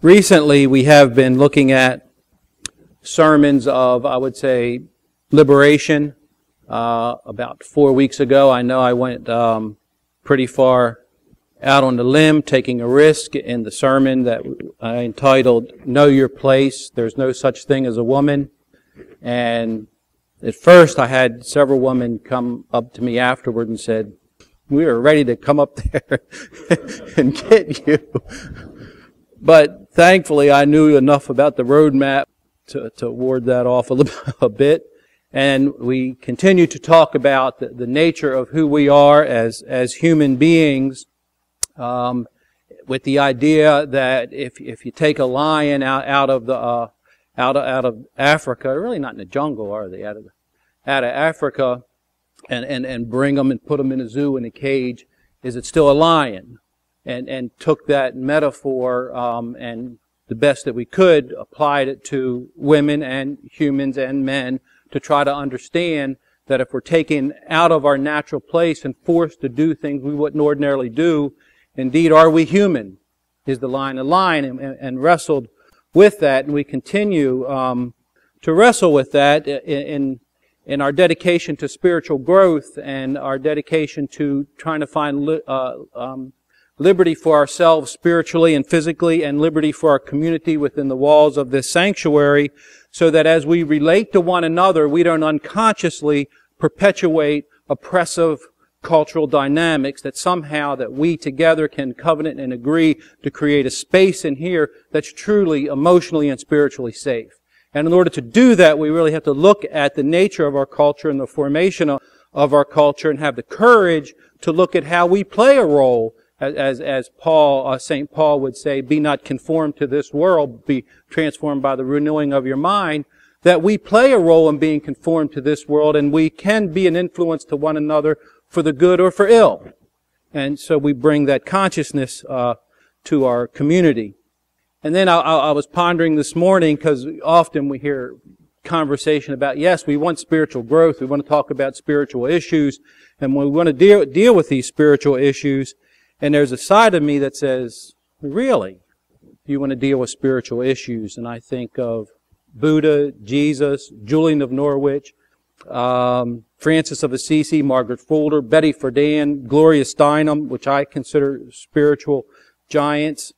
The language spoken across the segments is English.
Recently, we have been looking at sermons of, I would say, liberation. About 4 weeks ago, I know I went pretty far out on the limb, taking a risk in the sermon that I entitled, Know Your Place, There's No Such Thing as a Woman. And at first, I had several women come up to me afterward and said, we were ready to come up there and get you. But thankfully, I knew enough about the roadmap to ward that off a bit. And we continue to talk about the nature of who we are as human beings, with the idea that if you take a lion out of Africa, really not in the jungle, are they? Out of Africa, and bring them and put them in a zoo in a cage, is it still a lion? And took that metaphor and the best that we could, applied it to women and humans and men to try to understand that if we're taken out of our natural place and forced to do things we wouldn't ordinarily do, indeed are we human? Is the lion a lion? And wrestled with that, and we continue to wrestle with that in our dedication to spiritual growth and our dedication to trying to find liberty for ourselves spiritually and physically, and liberty for our community within the walls of this sanctuary, so that as we relate to one another, we don't unconsciously perpetuate oppressive cultural dynamics, that somehow that we together can covenant and agree to create a space in here that's truly emotionally and spiritually safe. And in order to do that, we really have to look at the nature of our culture and the formation of our culture, and have the courage to look at how we play a role. As Paul, St. Paul would say, be not conformed to this world, be transformed by the renewing of your mind, that we play a role in being conformed to this world, and we can be an influence to one another for the good or for ill. And so we bring that consciousness to our community. And then I was pondering this morning, because often we hear conversation about, yes, we want spiritual growth, we want to talk about spiritual issues, and we want to deal with these spiritual issues. And there's a side of me that says, really, you want to deal with spiritual issues? And I think of Buddha, Jesus, Julian of Norwich, Francis of Assisi, Margaret Fuller, Betty Friedan, Gloria Steinem, which I consider spiritual giants.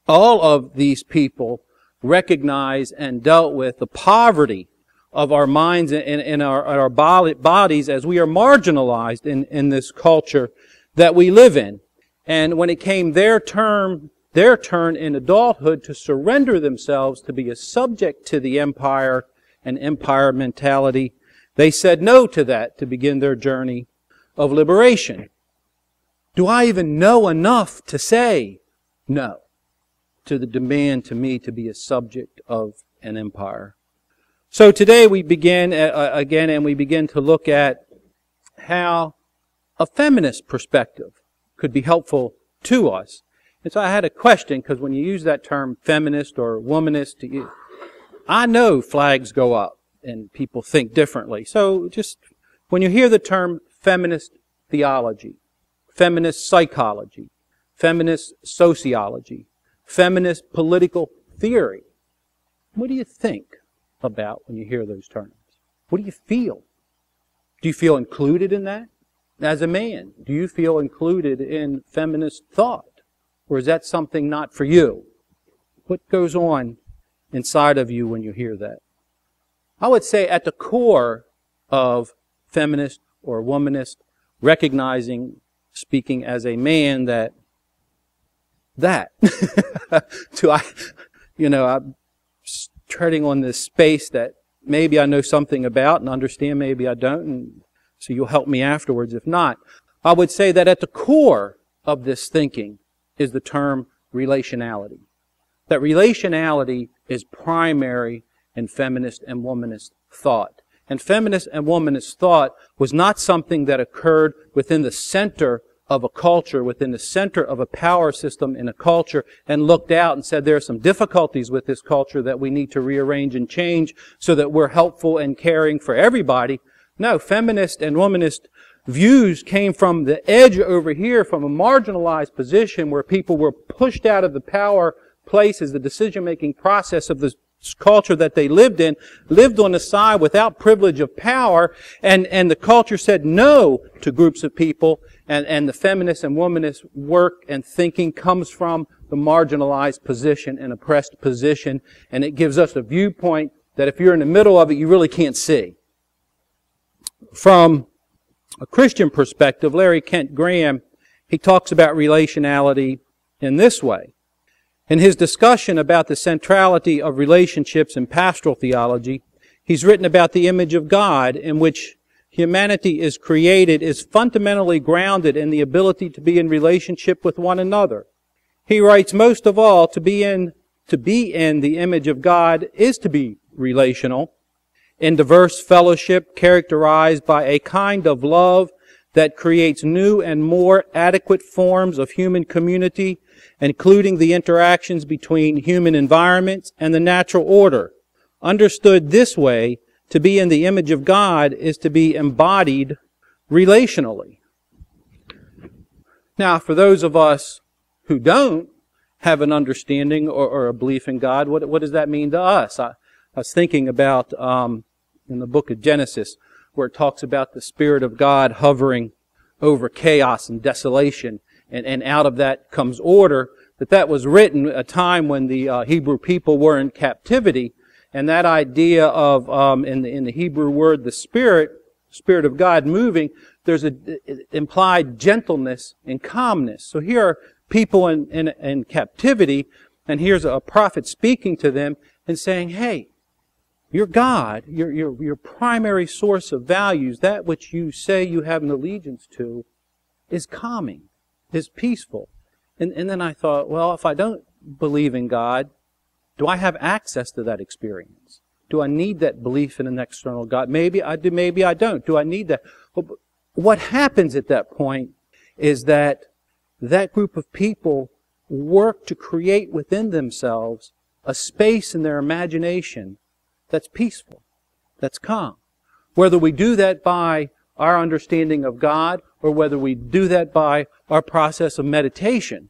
All of these people recognize and dealt with the poverty of our minds and our bodies as we are marginalized in this culture that we live in. And when it came their turn in adulthood to surrender themselves to be a subject to the empire and empire mentality, they said no to that to begin their journey of liberation. Do I even know enough to say no to the demand to me to be a subject of an empire? So today we begin again, and we begin to look at how a feminist perspective could be helpful to us. And so I had a question, because when you use that term feminist or womanist, I know flags go up and people think differently. So just when you hear the term feminist theology, feminist psychology, feminist sociology, feminist political theory, what do you think about when you hear those terms? What do you feel? Do you feel included in that? As a man, do you feel included in feminist thought? Or is that something not for you? What goes on inside of you when you hear that? I would say at the core of feminist or womanist, recognizing, speaking as a man, I'm treading on this space that maybe I know something about and understand, maybe I don't, and so you'll help me afterwards if not. I would say that at the core of this thinking is the term relationality. That relationality is primary in feminist and womanist thought. And feminist and womanist thought was not something that occurred within the center of a culture, within the center of a power system in a culture, and looked out and said there are some difficulties with this culture that we need to rearrange and change so that we're helpful and caring for everybody. No, feminist and womanist views came from the edge over here, from a marginalized position where people were pushed out of the power places, the decision-making process of the culture that they lived in, lived on the side without privilege of power, and the culture said no to groups of people, and the feminist and womanist work and thinking comes from the marginalized position and oppressed position, and it gives us a viewpoint that if you're in the middle of it, you really can't see. From a Christian perspective, Larry Kent Graham, he talks about relationality in this way. In his discussion about the centrality of relationships in pastoral theology, he's written about the image of God in which humanity is created is fundamentally grounded in the ability to be in relationship with one another. He writes, most of all, to be in the image of God is to be relational, in diverse fellowship characterized by a kind of love that creates new and more adequate forms of human community, including the interactions between human environments and the natural order. Understood this way, to be in the image of God is to be embodied relationally. Now, for those of us who don't have an understanding or a belief in God, what does that mean to us? I was thinking about in the book of Genesis, where it talks about the Spirit of God hovering over chaos and desolation, and out of that comes order, that was written at a time when the Hebrew people were in captivity, and that idea of, in the Hebrew word, the Spirit of God moving, there's an implied gentleness and calmness. So here are people in captivity, and here's a prophet speaking to them and saying, hey, your God, your primary source of values, that which you say you have an allegiance to, is calming, is peaceful. And then I thought, well, if I don't believe in God, do I have access to that experience? Do I need that belief in an external God? Maybe I do, maybe I don't. Do I need that? Well, what happens at that point is that group of people work to create within themselves a space in their imagination that's peaceful, that's calm. Whether we do that by our understanding of God, or whether we do that by our process of meditation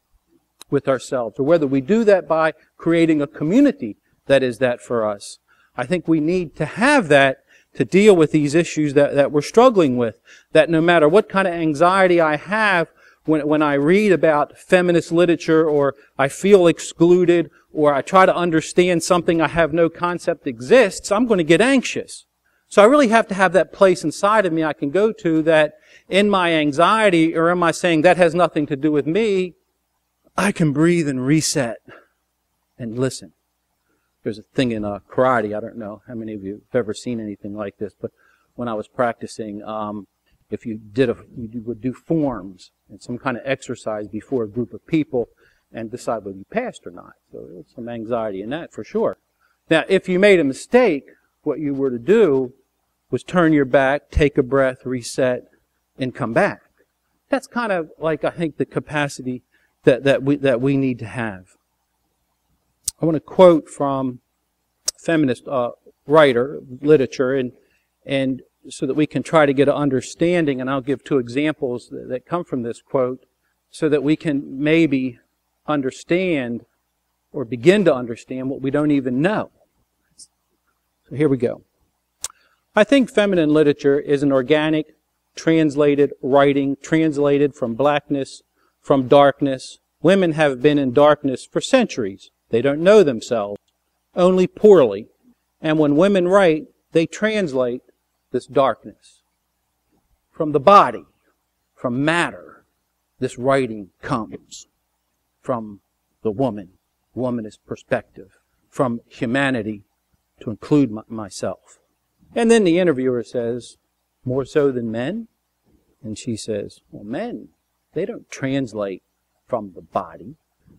with ourselves, or whether we do that by creating a community that is that for us. I think we need to have that to deal with these issues that we're struggling with. That no matter what kind of anxiety I have when I read about feminist literature, or I feel excluded, or I try to understand something I have no concept exists, I'm going to get anxious. So I really have to have that place inside of me I can go to that in my anxiety, or am I saying that has nothing to do with me, I can breathe and reset and listen. There's a thing in karate, I don't know how many of you have ever seen anything like this, but when I was practicing, if you would do forms and some kind of exercise before a group of people and decide whether you passed or not. So there's some anxiety in that for sure. Now, if you made a mistake, what you were to do was turn your back, take a breath, reset, and come back. That's kind of like, I think, the capacity that we need to have. I want to quote from feminist writer, literature, and so that we can try to get an understanding, and I'll give two examples that come from this quote, so that we can maybe understand or begin to understand what we don't even know. So here we go. I think feminine literature is an organic, translated writing, translated from blackness, from darkness. Women have been in darkness for centuries. They don't know themselves, only poorly. And when women write, they translate this darkness. From the body, from matter, this writing comes. From the womanist perspective, from humanity to include myself. And then the interviewer says, more so than men? And she says, well, men, they don't translate from the body.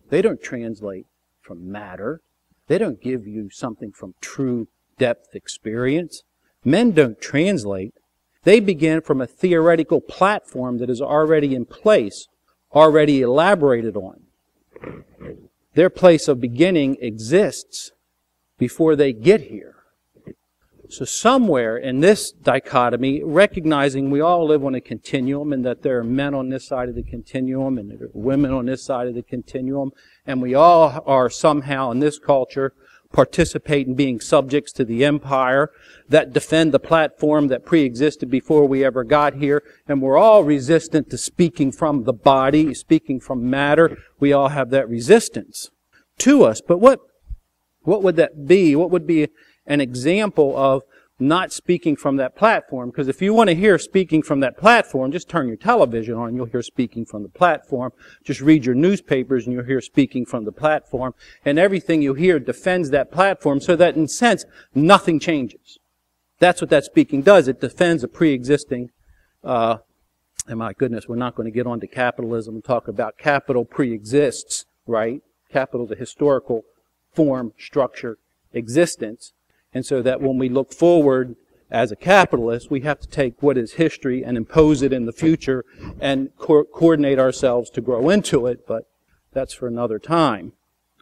They don't translate from matter. They don't give you something from true depth experience. Men don't translate. They begin from a theoretical platform that is already in place, already elaborated on. Their place of beginning exists before they get here. So somewhere in this dichotomy, recognizing we all live on a continuum and that there are men on this side of the continuum and there are women on this side of the continuum, and we all are somehow in this culture participate in being subjects to the empire that defend the platform that pre-existed before we ever got here, and we're all resistant to speaking from the body, speaking from matter. We all have that resistance to us. But what would that be? What would be an example of not speaking from that platform? Because if you want to hear speaking from that platform, just turn your television on and you'll hear speaking from the platform. Just read your newspapers and you'll hear speaking from the platform. And everything you hear defends that platform so that in a sense, nothing changes. That's what that speaking does. It defends a pre-existing, and my goodness, we're not going to get on to capitalism and talk about capital pre-exists, right? Capital, the historical form, structure, existence. And so that when we look forward as a capitalist, we have to take what is history and impose it in the future and coordinate ourselves to grow into it, but that's for another time.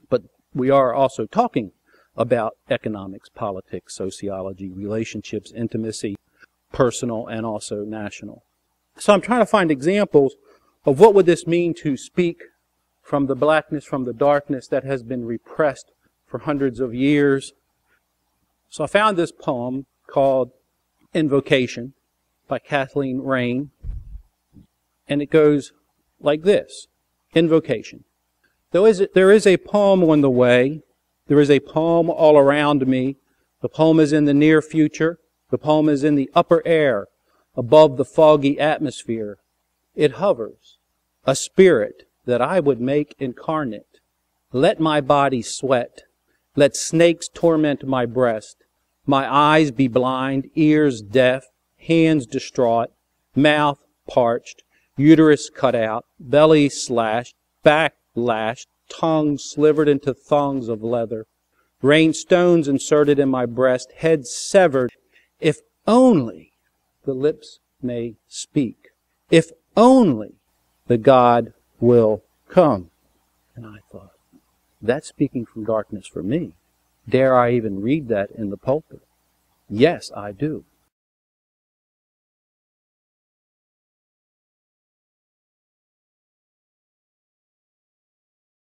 But we are also talking about economics, politics, sociology, relationships, intimacy, personal and also national. So I'm trying to find examples of what would this mean to speak from the blackness, from the darkness that has been repressed for hundreds of years. So I found this poem called Invocation by Kathleen Rain, and it goes like this. Invocation. There is a poem on the way. There is a poem all around me. The poem is in the near future. The poem is in the upper air, above the foggy atmosphere. It hovers, a spirit that I would make incarnate. Let my body sweat. Let snakes torment my breast, my eyes be blind, ears deaf, hands distraught, mouth parched, uterus cut out, belly slashed, back lashed, tongue slivered into thongs of leather, rain stones inserted in my breast, head severed, if only the lips may speak, if only the God will come. And I thought, that's speaking from darkness for me. Dare I even read that in the pulpit? Yes, I do.